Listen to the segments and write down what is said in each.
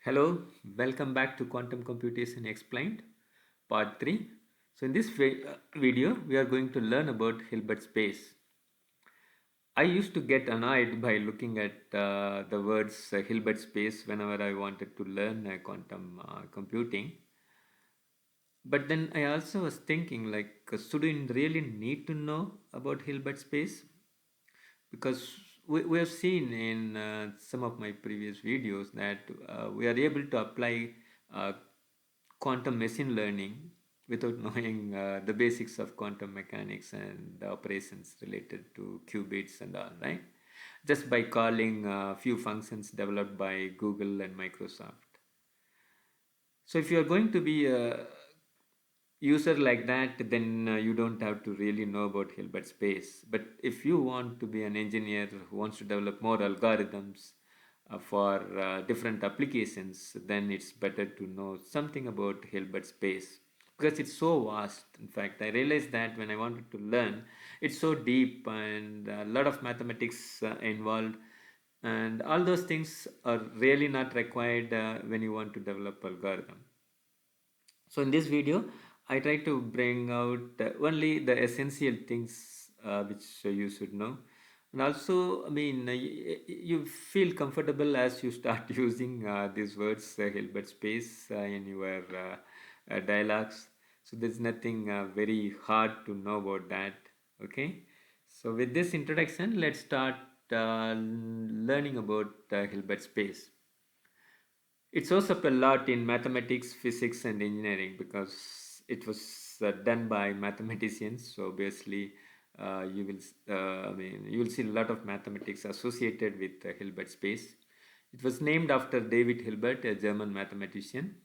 Hello, welcome back to Quantum Computation Explained, Part 3. So, in this video, we are going to learn about Hilbert space. I used to get annoyed by looking at the words Hilbert space whenever I wanted to learn quantum computing. But then I also was thinking, like, should we really need to know about Hilbert space? Because we have seen in some of my previous videos that we are able to apply uh, quantum machine learning without knowing the basics of quantum mechanics and the operations related to qubits and all, right? Just by calling a few functions developed by Google and Microsoft. So if you are going to be a user like that, then you don't have to really know about Hilbert space. But if you want to be an engineer who wants to develop more algorithms for different applications, then it's better to know something about Hilbert space because it's so vast. In fact, I realized that when I wanted to learn, it's so deep and a lot of mathematics involved, and all those things are really not required when you want to develop algorithm. So in this video, I try to bring out only the essential things which you should know. And also, I mean, you feel comfortable as you start using these words, Hilbert space, in your dialogues. So there's nothing very hard to know about that. Okay. So with this introduction, let's start learning about Hilbert space. It shows up a lot in mathematics, physics, and engineering because it was done by mathematicians. So obviously, you will see a lot of mathematics associated with Hilbert space. It was named after David Hilbert, a German mathematician.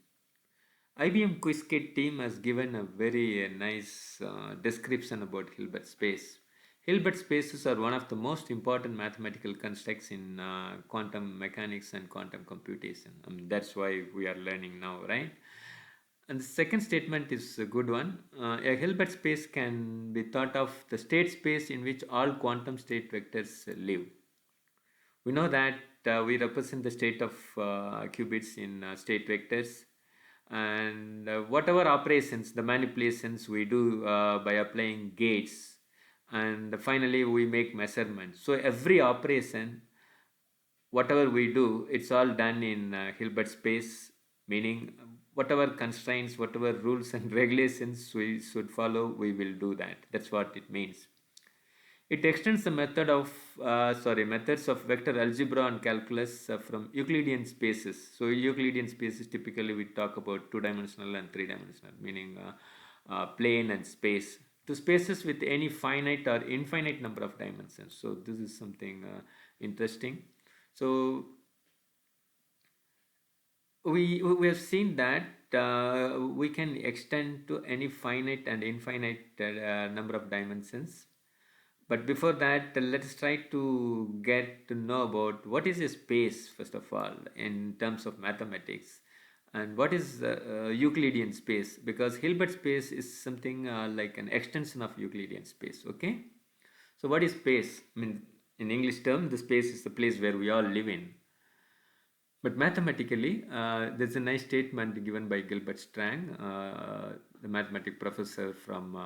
IBM Qiskit team has given a very nice description about Hilbert space. Hilbert spaces are one of the most important mathematical constructs in quantum mechanics and quantum computation. That's why we are learning now, right? And the second statement is a good one. A Hilbert space can be thought of the state space in which all quantum state vectors live. We know that we represent the state of qubits in state vectors, and whatever operations, the manipulations we do by applying gates, and finally we make measurements. So every operation, whatever we do, it's all done in Hilbert space, meaning whatever constraints, whatever rules and regulations we should follow, we will do that. That's what it means. It extends the methods of vector algebra and calculus from Euclidean spaces. So Euclidean spaces typically we talk about two-dimensional and three-dimensional, meaning plane and space, to spaces with any finite or infinite number of dimensions. So this is something interesting. So we have seen that we can extend to any finite and infinite number of dimensions. But before that, let's try to get to know about what is a space, first of all, in terms of mathematics, and what is Euclidean space, because Hilbert space is something like an extension of Euclidean space. Okay, so what is space? I mean, in English term, the space is the place where we all live in. But mathematically, there's a nice statement given by Gilbert Strang, the mathematics professor from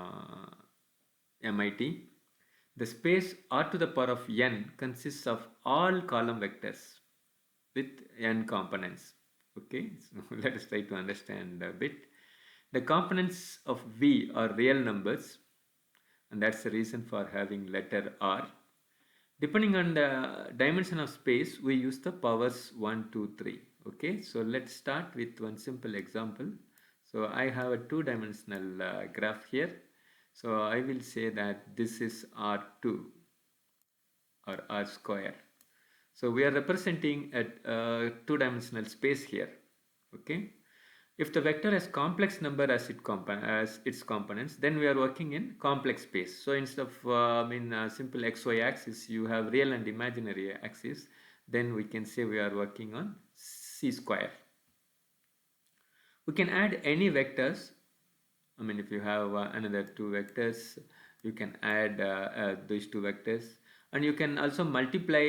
MIT. The space R to the power of n consists of all column vectors with n components. Okay, so let us try to understand a bit. The components of V are real numbers, and that's the reason for having letter R. Depending on the dimension of space, we use the powers 1, 2, 3. Okay, so let's start with one simple example. So I have a two-dimensional graph here. So I will say that this is R2 or R square. So we are representing a two-dimensional space here. Okay. If the vector has complex number as its components, then we are working in complex space. So instead of simple xy axis, you have real and imaginary axis. Then we can say we are working on C square. We can add any vectors. I mean, if you have another two vectors, you can add these two vectors, and you can also multiply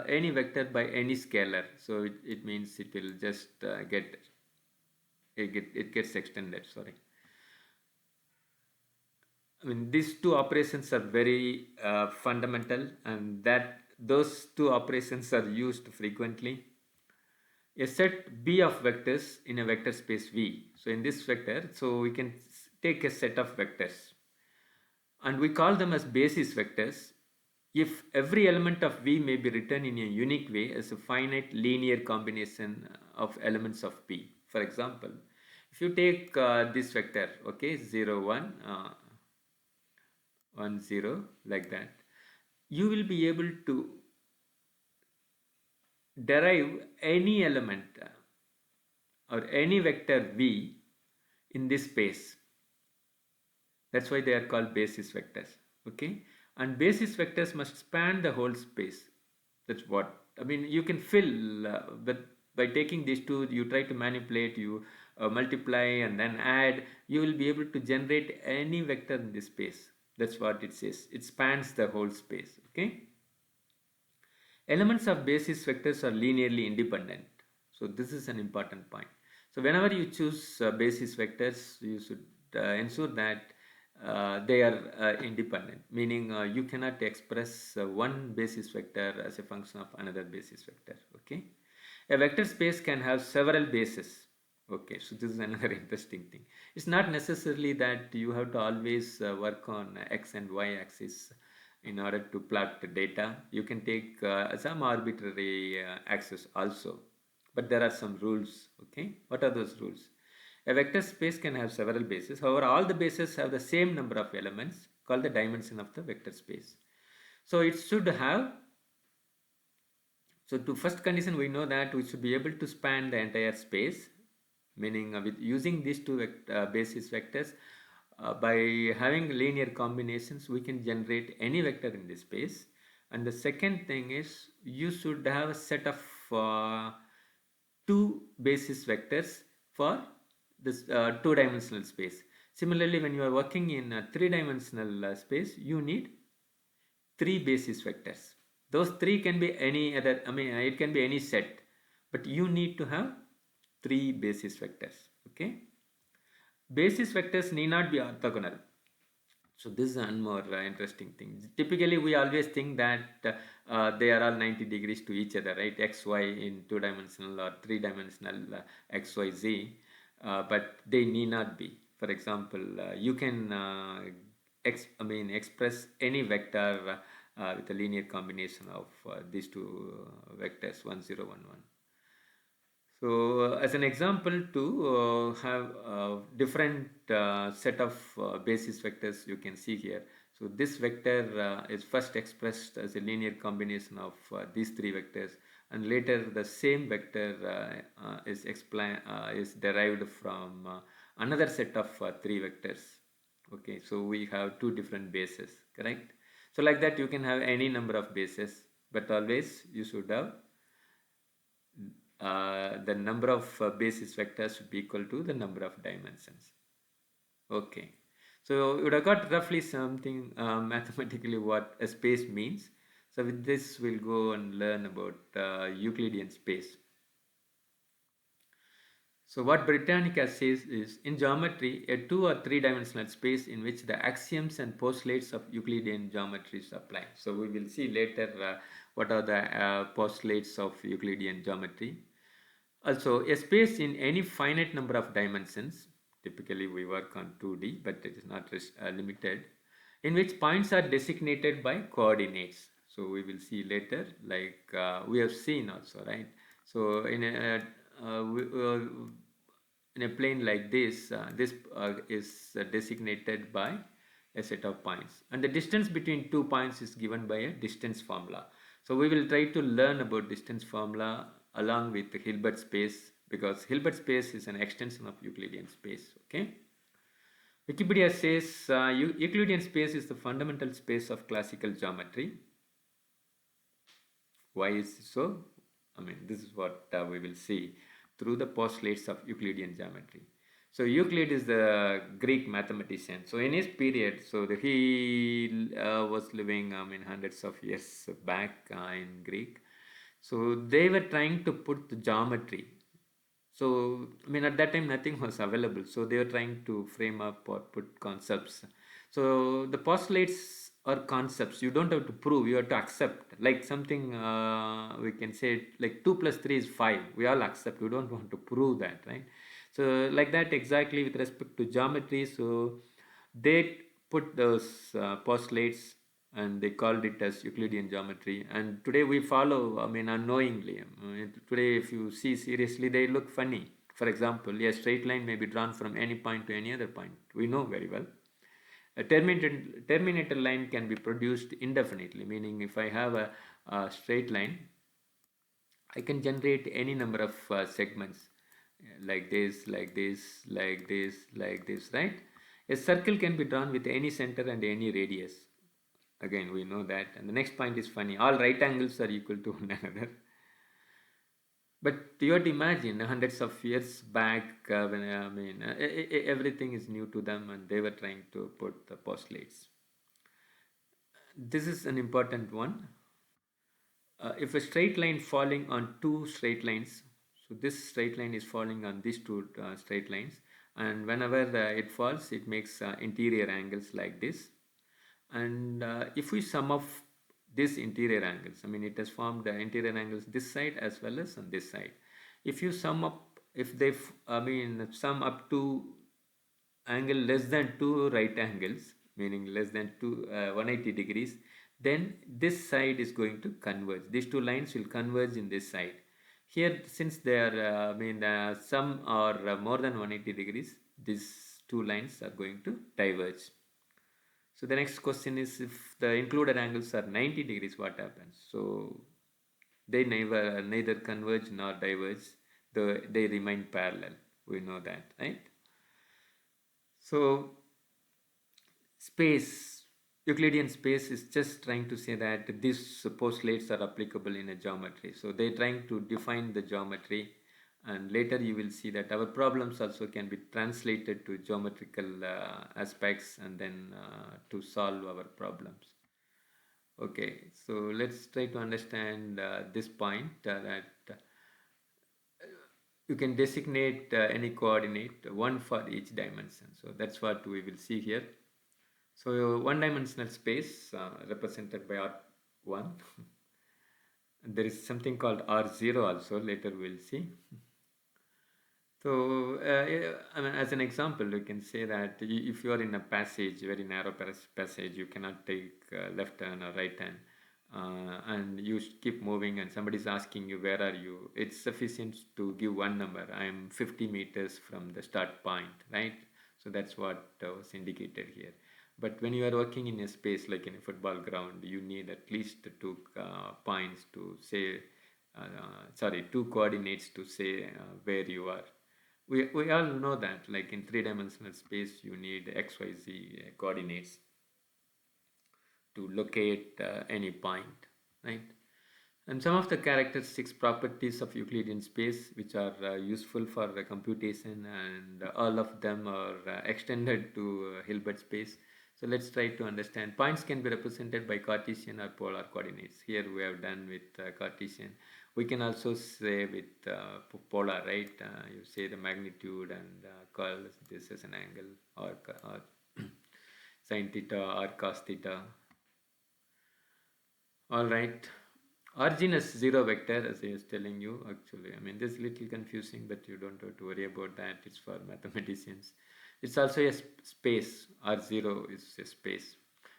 any vector by any scalar. So it means it will just it gets extended. Sorry. I mean, these two operations are very fundamental, and that those two operations are used frequently. A set B of vectors in a vector space V. So in this vector, so we can take a set of vectors and we call them as basis vectors if every element of V may be written in a unique way as a finite linear combination of elements of P. For example, if you take this vector, okay, 0, 1, 1, 0, like that, you will be able to derive any element or any vector V in this space. That's why they are called basis vectors. Okay, and basis vectors must span the whole space. That's what I mean. You can fill, but by taking these two, you try to manipulate, you multiply and then add. You will be able to generate any vector in this space. That's what it says. It spans the whole space. Okay. Elements of basis vectors are linearly independent. So this is an important point. So whenever you choose basis vectors, you should ensure that they are independent, meaning you cannot express one basis vector as a function of another basis vector. Okay, a vector space can have several bases. Okay, so this is another interesting thing. It's not necessarily that you have to always work on x and y axis in order to plot the data. You can take some arbitrary axis also, but there are some rules. Okay, what are those rules? A vector space can have several bases. However, all the bases have the same number of elements called the dimension of the vector space. So it should have, so to first condition we know that we should be able to span the entire space, meaning with using these two basis vectors, by having linear combinations we can generate any vector in this space. And the second thing is you should have a set of two basis vectors for this two-dimensional space. Similarly, when you are working in a three-dimensional space, you need three basis vectors. Those three can be any other, I mean, it can be any set, but you need to have three basis vectors. Okay. Basis vectors need not be orthogonal. So this is one more interesting thing. Typically, we always think that they are all 90 degrees to each other, right? X, Y in two-dimensional or three-dimensional X, Y, Z, but they need not be. For example, you can express any vector with a linear combination of these two vectors 1, 0, 1, 1. So as an example to have a different set of basis vectors you can see here. So this vector is first expressed as a linear combination of these three vectors, and later the same vector is derived from another set of three vectors. Okay, so we have two different bases, correct? So like that you can have any number of bases, but always you should have the number of basis vectors should be equal to the number of dimensions. Okay, so you would have got roughly something mathematically what a space means. So with this we'll go and learn about Euclidean space. So what Britannica says is, in geometry, a two or three dimensional space in which the axioms and postulates of Euclidean geometry apply. So we will see later what are the postulates of Euclidean geometry. Also, a space in any finite number of dimensions, typically we work on 2D, but it is not limited, in which points are designated by coordinates. So we will see later, like we have seen also, right? So in a plane like this, this is designated by a set of points, and the distance between 2 points is given by a distance formula. So we will try to learn about distance formula along with Hilbert space, because Hilbert space is an extension of Euclidean space. Okay. Wikipedia says Euclidean space is the fundamental space of classical geometry. Why is it so? I mean, this is what we will see through the postulates of Euclidean geometry. So Euclid is the Greek mathematician. So in his period, he was living, I mean, hundreds of years back in Greek. So they were trying to put the geometry. So I mean, at that time nothing was available. So they were trying to frame up or put concepts. So the postulates are concepts. You don't have to prove. You have to accept. Like something we can say like 2 plus 3 is 5. We all accept. We don't want to prove that, right? So like that exactly with respect to geometry. So they put those postulates and they called it as Euclidean geometry. And today we follow, I mean, unknowingly. Today, if you see seriously, they look funny. For example, a straight line may be drawn from any point to any other point. We know very well. A terminator line can be produced indefinitely, meaning if I have a straight line, I can generate any number of segments like this, like this, like this, like this, right? A circle can be drawn with any center and any radius. Again, we know that. And the next point is funny. All right angles are equal to one another. But you have to imagine hundreds of years back when I mean everything is new to them and they were trying to put the postulates. This is an important one. If a straight line falling on two straight lines, so this straight line is falling on these two straight lines, and whenever it falls, it makes interior angles like this. And if we sum up these interior angles, I mean, it has formed interior angles this side as well as on this side. If you sum up, if they, I mean, sum up to angle less than two right angles, meaning less than 180 degrees, then this side is going to converge. These two lines will converge in this side. Here, since they are, I mean, some are more than 180 degrees, these two lines are going to diverge. So the next question is, if the included angles are 90 degrees, what happens? So they neither converge nor diverge, they remain parallel. We know that, right? So space, Euclidean space is just trying to say that these postulates are applicable in a geometry. So they're trying to define the geometry, and later you will see that our problems also can be translated to geometrical aspects and then to solve our problems. Okay, so let's try to understand this point that you can designate any coordinate, one for each dimension. So that's what we will see here. So one-dimensional space represented by R1. There is something called R0 also, later we'll see. So I mean, as an example, we can say that if you are in a passage, very narrow passage, you cannot take left turn or right turn, and you keep moving and somebody is asking you, where are you? It's sufficient to give one number. I am 50 meters from the start point, right? So that's what was indicated here. But when you are working in a space like in a football ground, you need at least two points to say, two coordinates to say where you are. We all know that, like in three-dimensional space, you need XYZ coordinates to locate any point, right? And some of the characteristics, properties of Euclidean space, which are useful for computation, and all of them are extended to Hilbert space. So let's try to understand. Points can be represented by Cartesian or polar coordinates. Here we have done with Cartesian. We can also say with polar, right? You say the magnitude and call this as an angle, or sine theta or cos theta. All right. Origin is zero vector, as I was telling you. Actually, I mean, this is a little confusing, but you don't have to worry about that. It's for mathematicians. It's also a space. R0 is a space.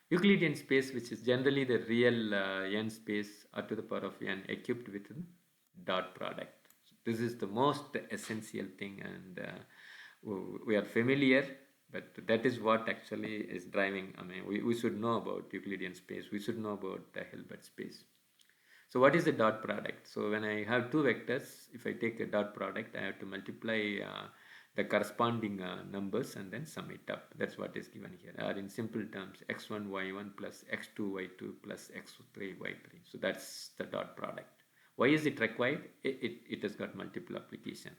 Euclidean space, which is generally the real n space r to the power of n equipped with dot product. So this is the most essential thing, and we are familiar, but that is what actually is driving. I mean, we should know about Euclidean space. We should know about the Hilbert space. So what is the dot product? So when I have two vectors, if I take a dot product, I have to multiply the corresponding numbers and then sum it up. That's what is given here. Or in simple terms, x1 y1 plus x2 y2 plus x3 y3. So that's the dot product. Why is it required? It has got multiple application.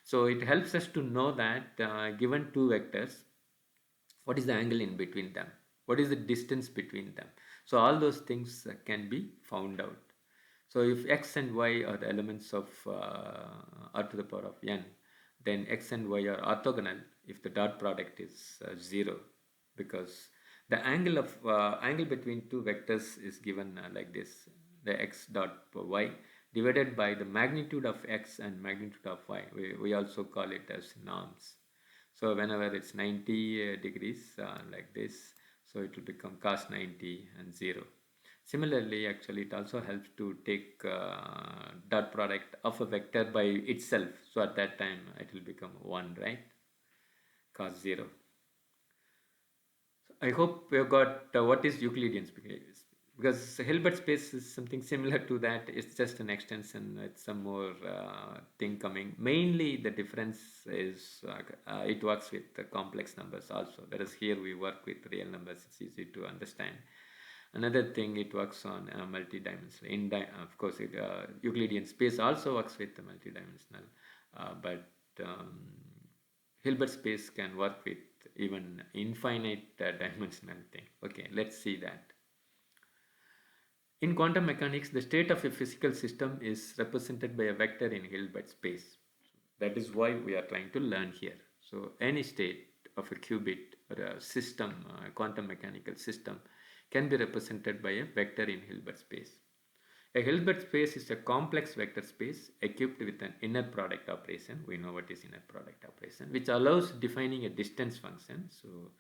So it helps us to know that given two vectors, what is the angle in between them, what is the distance between them. So all those things can be found out. So if x and y are the elements of r to the power of n, then x and y are orthogonal if the dot product is 0, because the angle between two vectors is given like this: the x dot y divided by the magnitude of x and magnitude of y. We also call it as norms. So whenever it's 90 degrees like this, so it will become cos 90 and 0. Similarly, actually it also helps to take dot product of a vector by itself. So at that time it will become 1, right? Cos 0. I hope you got what is Euclidean space, because Hilbert space is something similar to that. It's just an extension. It's some more thing coming. Mainly the difference is it works with the complex numbers also. Whereas here we work with real numbers. It's easy to understand. Another thing, it works on multi-dimensional. Of course, Euclidean space also works with the multi-dimensional, but Hilbert space can work with even infinite dimensional thing. Okay, let's see that. In quantum mechanics, the state of a physical system is represented by a vector in Hilbert space. That is why we are trying to learn here. So any state of a qubit or a system, a quantum mechanical system, can be represented by a vector in Hilbert space. A Hilbert space is a complex vector space equipped with an inner product operation. We know what is inner product operation, which allows defining a distance function. So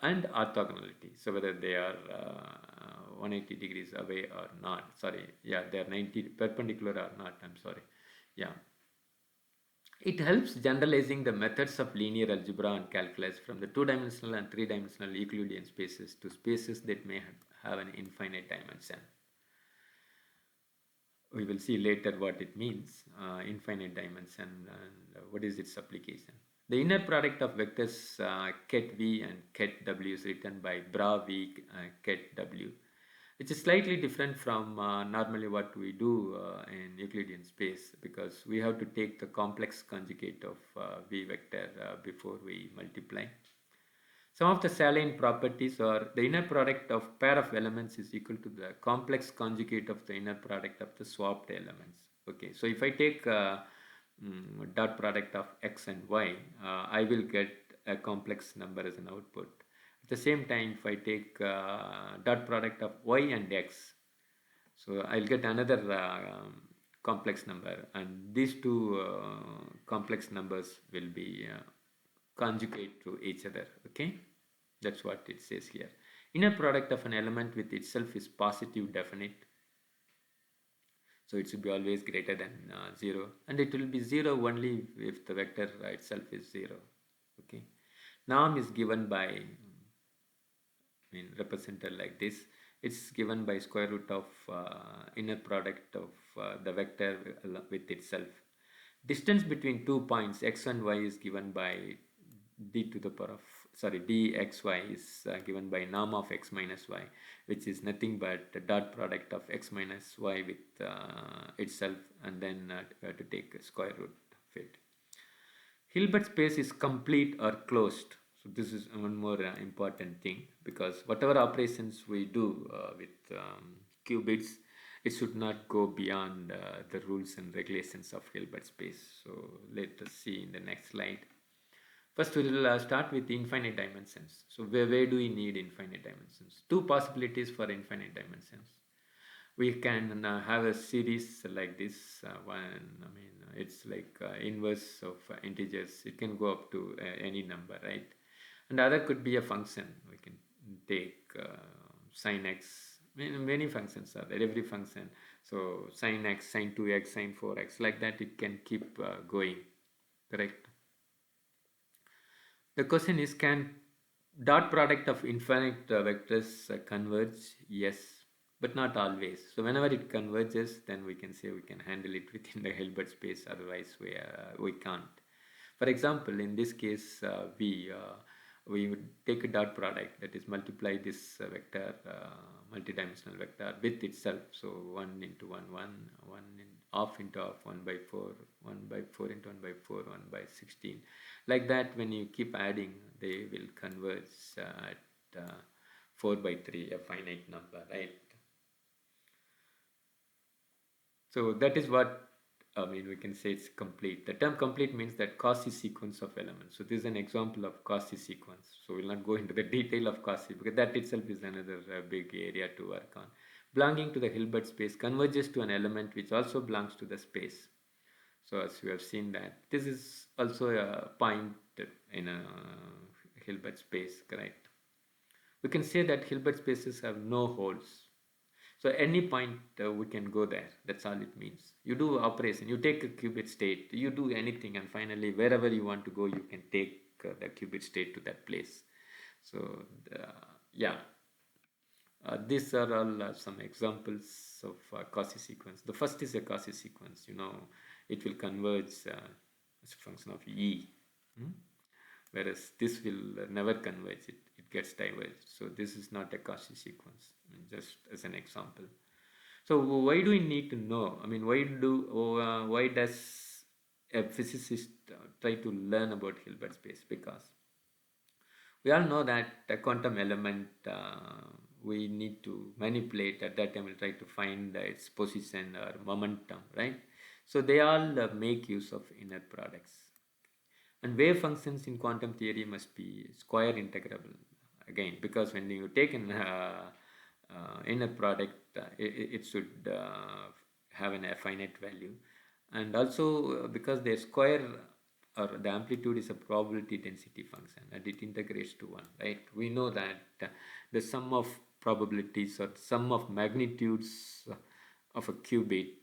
and orthogonality. So whether they are 180 degrees away or not. Sorry, yeah, they are 90 perpendicular or not. I'm sorry. Yeah. It helps generalizing the methods of linear algebra and calculus from the two-dimensional and three-dimensional Euclidean spaces to spaces that may have an infinite dimension. We will see later what it means, infinite dimension, and what is its application. The inner product of vectors ket v and ket w is written by bra v ket w. It is slightly different from normally what we do in Euclidean space, because we have to take the complex conjugate of v vector before we multiply. Some of the salient properties are the inner product of pair of elements is equal to the complex conjugate of the inner product of the swapped elements. Okay, so if I take dot product of x and y, I will get a complex number as an output. At the same time, if I take dot product of y and x, so I'll get another complex number, and these two complex numbers will be conjugate to each other. Okay, that's what it says here. Inner product of an element with itself is positive definite, so it should be always greater than 0, and it will be 0 only if the vector itself is 0. Okay, norm is given by represented like this. It's given by square root of inner product of the vector with itself. Distance between 2 points x and y is given by dxy is given by norm of x minus y, which is nothing but the dot product of x minus y with itself, and then we have to take a square root of it. Hilbert space is complete or closed. So this is one more important thing, because whatever operations we do with qubits, it should not go beyond the rules and regulations of Hilbert space. So let us see in the next slide. First, we will start with infinite dimensions. So where do we need infinite dimensions? Two possibilities for infinite dimensions. We can have a series like this. It's like inverse of integers. It can go up to any number, right? And the other could be a function. We can take sine x. Many functions are there. Every function. So sine x, sine 2x, sine 4x. Like that, it can keep going. Correct? The question is, can dot product of infinite vectors converge? Yes, but not always. So whenever it converges, then we can say we can handle it within the Hilbert space. Otherwise, we can't. For example, in this case, we would take a dot product, that is multiply this vector, multidimensional vector with itself. So 1 into 1, 1, 1 in half into half, 1 by 4, 1 by 4 into 1 by 4, 1 by 16. Like that, when you keep adding, they will converge at 4 by 3, a finite number, right? So that is what, I mean, we can say it's complete. The term complete means that Cauchy sequence of elements. So this is an example of Cauchy sequence. So we'll not go into the detail of Cauchy because that itself is another big area to work on. Belonging to the Hilbert space converges to an element which also belongs to the space. So as we have seen that, this is also a point in a Hilbert space, correct? We can say that Hilbert spaces have no holes. So any point we can go there. That's all it means. You do operation, you take a qubit state, you do anything, and finally wherever you want to go, you can take the qubit state to that place. So yeah, these are all some examples of Cauchy sequence. The first is a Cauchy sequence. You know, it will converge as a function of E. Whereas this will never converge, it gets diverged. So this is not a Cauchy sequence, I mean, just as an example. So why do we need to know? I mean, why does a physicist try to learn about Hilbert space? Because we all know that a quantum element we need to manipulate. At that time we'll try to find its position or momentum, right? So they all make use of inner products. And wave functions in quantum theory must be square integrable again, because when you take an inner product, it should have an finite value, and also because their square or the amplitude is a probability density function and it integrates to 1, right? We know that the sum of probabilities or sum of magnitudes of a qubit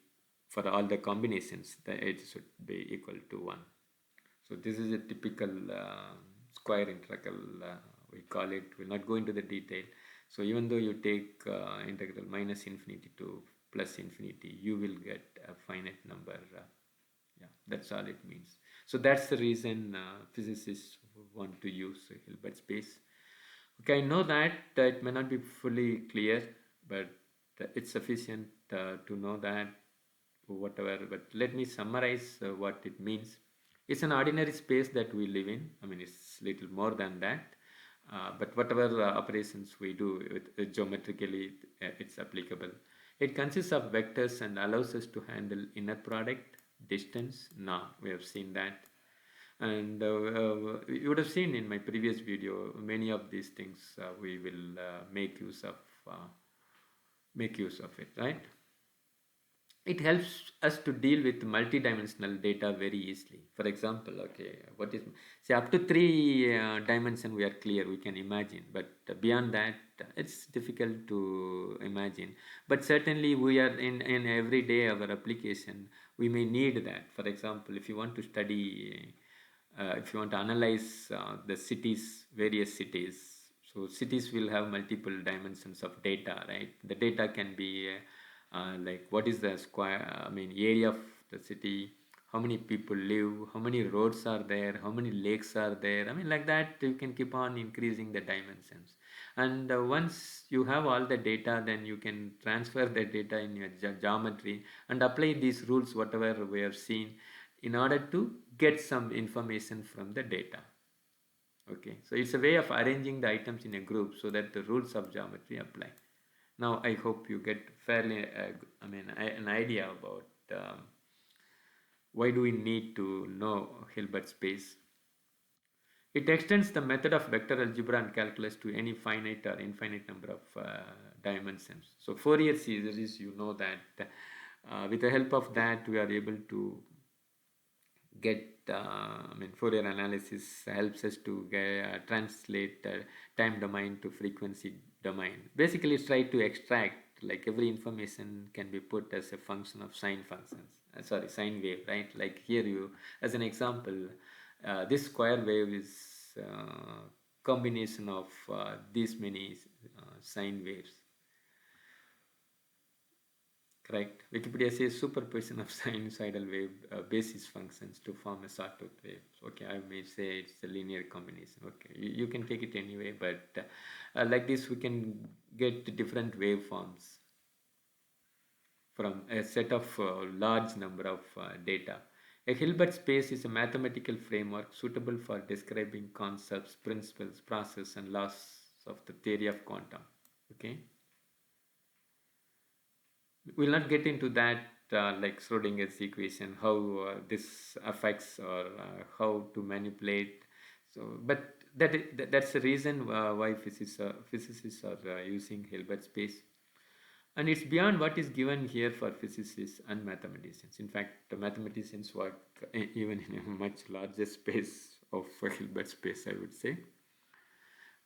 for all the combinations, it should be equal to 1. So this is a typical square integral, we call it. We'll not go into the detail. So even though you take integral minus infinity to plus infinity, you will get a finite number. Yeah, that's all it means. So that's the reason physicists want to use Hilbert space. Okay, I know that it may not be fully clear, but it's sufficient to know that whatever. But let me summarize what it means. It's an ordinary space that we live in. I mean, it's little more than that. But whatever operations we do with, geometrically, it's applicable. It consists of vectors and allows us to handle inner product, distance. Now we have seen that. And you would have seen in my previous video many of these things we will make use of it, right? It helps us to deal with multidimensional data very easily. For example, okay, what is, say, up to 3 dimension we are clear, we can imagine, but beyond that it's difficult to imagine. But certainly we are in everyday our application, we may need that. For example, if you want to study, if you want to analyze the cities, various cities, so cities will have multiple dimensions of data, right? The data can be like what is the square, I mean, area of the city, how many people live, how many roads are there, how many lakes are there. I mean, like that you can keep on increasing the dimensions. And once you have all the data, then you can transfer the data in your geometry and apply these rules whatever we have seen in order to get some information from the data. Okay, so it's a way of arranging the items in a group so that the rules of geometry apply. Now I hope you get fairly, an idea about why do we need to know Hilbert space. It extends the method of vector algebra and calculus to any finite or infinite number of dimensions. So Fourier series, you know that with the help of that we are able to get, Fourier analysis helps us to translate time domain to frequency domain. Basically it's try to extract, like every information can be put as a function of sine functions, sine wave, right? Like here you, as an example, this square wave is combination of these many sine waves, Correct. Wikipedia says superposition of sinusoidal wave basis functions to form a sawtooth wave. Okay, I may say it's a linear combination. Okay, you can take it anyway, but like this we can get different waveforms from a set of large number of data. A Hilbert space is a mathematical framework suitable for describing concepts, principles, process, and laws of the theory of quantum. Okay. We'll not get into that like Schrodinger's equation, how this affects or how to manipulate. So, but that's the reason why physicists are using Hilbert space, and it's beyond what is given here for physicists and mathematicians. In fact, the mathematicians work even in a much larger space of Hilbert space, I would say.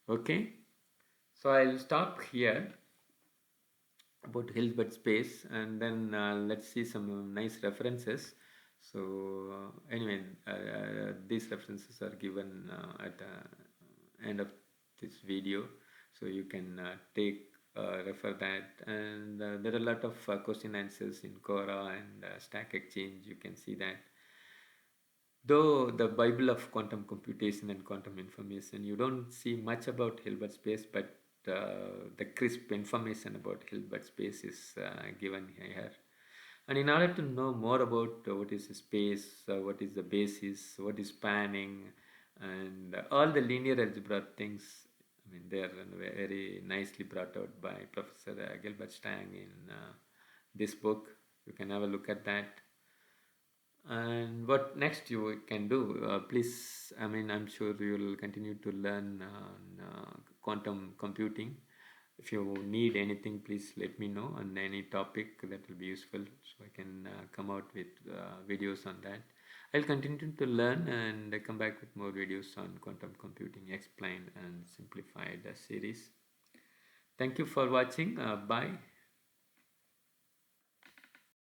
Okay, so I'll stop here about Hilbert space, and then let's see some nice references. So anyway, these references are given at the end of this video, so you can take refer that, and there are a lot of question answers in Quora and Stack Exchange. You can see that. Though the Bible of quantum computation and quantum information, you don't see much about Hilbert space, but the crisp information about Hilbert space is given here. And in order to know more about what is space, what is the basis, what is spanning, and all the linear algebra things, I mean, they are very nicely brought out by Professor Gilbert Stang in this book. You can have a look at that. And what next you can do? Please, I mean, I'm sure you will continue to learn quantum computing. If you need anything, please let me know on any topic that will be useful, so I can come out with videos on that. I'll continue to learn and come back with more videos on quantum computing explained and simplified series. Thank you for watching. Bye.